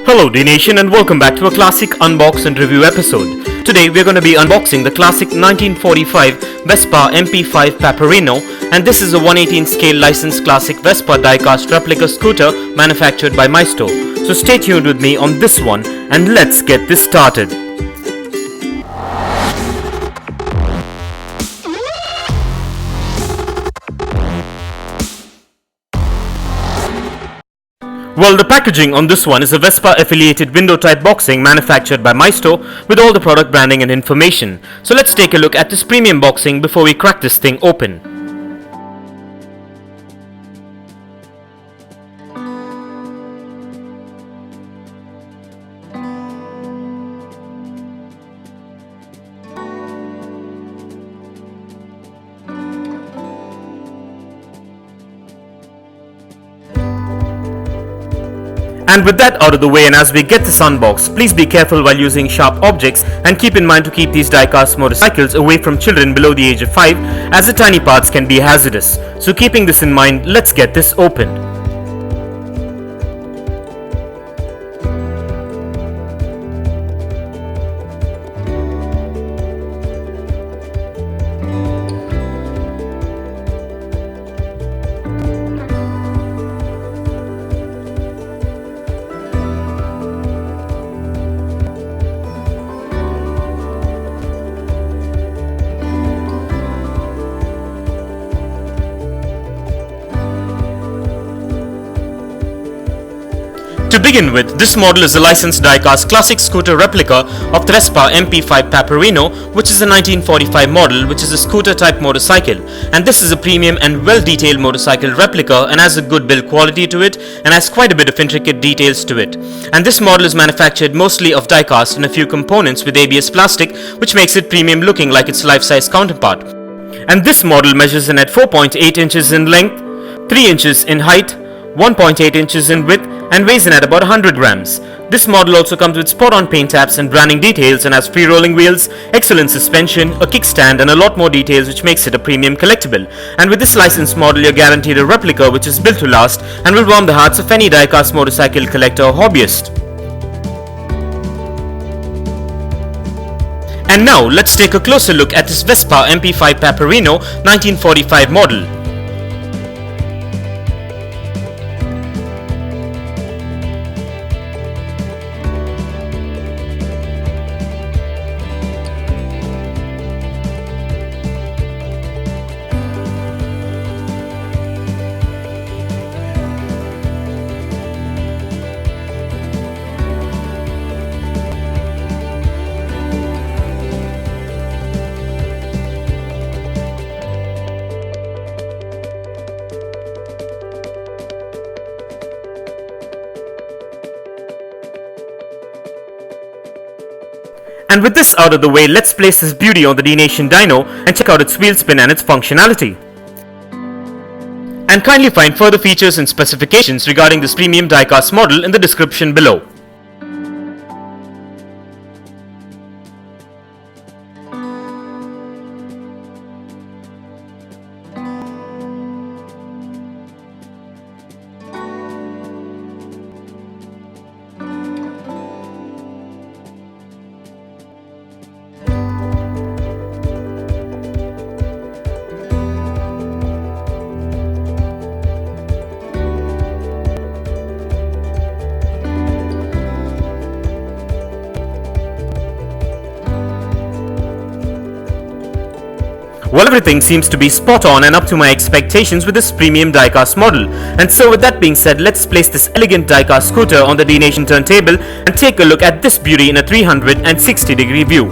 Hello Dnation and welcome back to a classic unbox and review episode. Today we're going to be unboxing the classic 1945 Vespa MP5 Paperino, and this is a 1/18 scale licensed classic Vespa diecast replica scooter manufactured by Maisto. So stay tuned with me on this one and let's get this started. Well, the packaging on this one is a Vespa affiliated window type boxing manufactured by Maisto with all the product branding and information. So let's take a look at this premium boxing before we crack this thing open. And with that out of the way, and as we get this unboxed, please be careful while using sharp objects and keep in mind to keep these diecast motorcycles away from children below the age of 5, as the tiny parts can be hazardous. So keeping this in mind, let's get this opened. To begin with, this model is a licensed diecast classic scooter replica of the S.p.A MP5 Paperino, which is a 1945 model, which is a scooter type motorcycle, and this is a premium and well detailed motorcycle replica and has a good build quality to it and has quite a bit of intricate details to it. And this model is manufactured mostly of diecast and a few components with ABS plastic, which makes it premium looking like its life-size counterpart. And this model measures in at 4.8 inches in length, 3 inches in height, 1.8 inches in width, and weighs in at about 100 grams. This model also comes with spot-on paint apps and branding details and has free-rolling wheels, excellent suspension, a kickstand and a lot more details, which makes it a premium collectible. And with this licensed model, you're guaranteed a replica which is built to last and will warm the hearts of any diecast motorcycle collector or hobbyist. And now let's take a closer look at this Vespa MP5 Paperino 1945 model. And with this out of the way, let's place this beauty on the Dnation dyno and check out its wheel spin and its functionality. And kindly find further features and specifications regarding this premium diecast model in the description below. Well, everything seems to be spot on and up to my expectations with this premium diecast model. And so with that being said, let's place this elegant diecast scooter on the Dnation turntable and take a look at this beauty in a 360-degree view.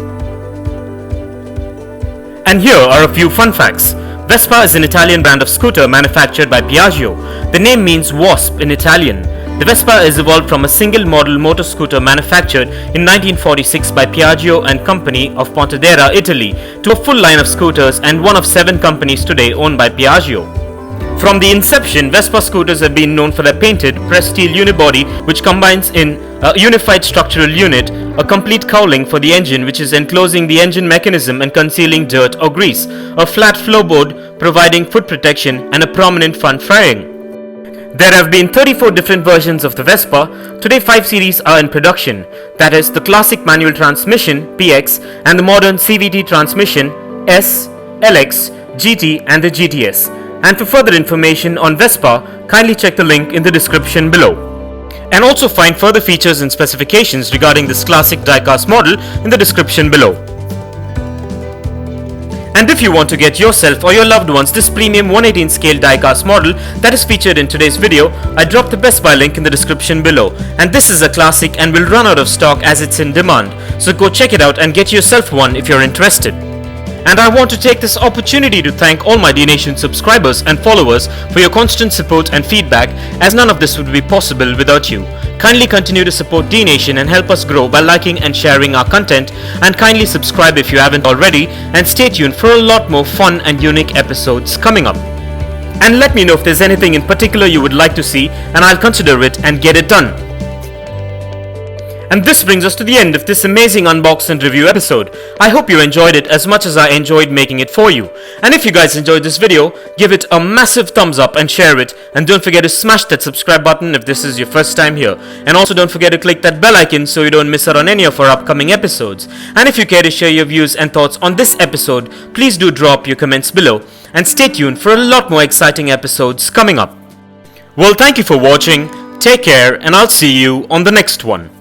And here are a few fun facts. Vespa is an Italian brand of scooter manufactured by Piaggio. The name means wasp in Italian. The Vespa is evolved from a single model motor scooter manufactured in 1946 by Piaggio and Company of Pontedera, Italy, to a full line of scooters and one of 7 companies today owned by Piaggio. From the inception, Vespa scooters have been known for their painted pressed steel unibody, which combines in a unified structural unit, a complete cowling for the engine which is enclosing the engine mechanism and concealing dirt or grease, a flat floorboard providing foot protection, and a prominent front fairing. There have been 34 different versions of the Vespa. Today 5 series are in production, that is the classic manual transmission PX and the modern CVT transmission S, LX, GT and the GTS. And for further information on Vespa, kindly check the link in the description below. And also find further features and specifications regarding this classic diecast model in the description below. And if you want to get yourself or your loved ones this premium 118 scale diecast model that is featured in today's video, I dropped the Best Buy link in the description below. And this is a classic and will run out of stock as it's in demand. So go check it out and get yourself one if you're interested. And I want to take this opportunity to thank all my Dnation subscribers and followers for your constant support and feedback, as none of this would be possible without you. Kindly continue to support Dnation and help us grow by liking and sharing our content, and kindly subscribe if you haven't already, and stay tuned for a lot more fun and unique episodes coming up. And let me know if there's anything in particular you would like to see, and I'll consider it and get it done. And this brings us to the end of this amazing unbox and review episode. I hope you enjoyed it as much as I enjoyed making it for you. And if you guys enjoyed this video, give it a massive thumbs up and share it. And don't forget to smash that subscribe button if this is your first time here. And also don't forget to click that bell icon so you don't miss out on any of our upcoming episodes. And if you care to share your views and thoughts on this episode, please do drop your comments below. And stay tuned for a lot more exciting episodes coming up. Well, thank you for watching, take care, and I'll see you on the next one.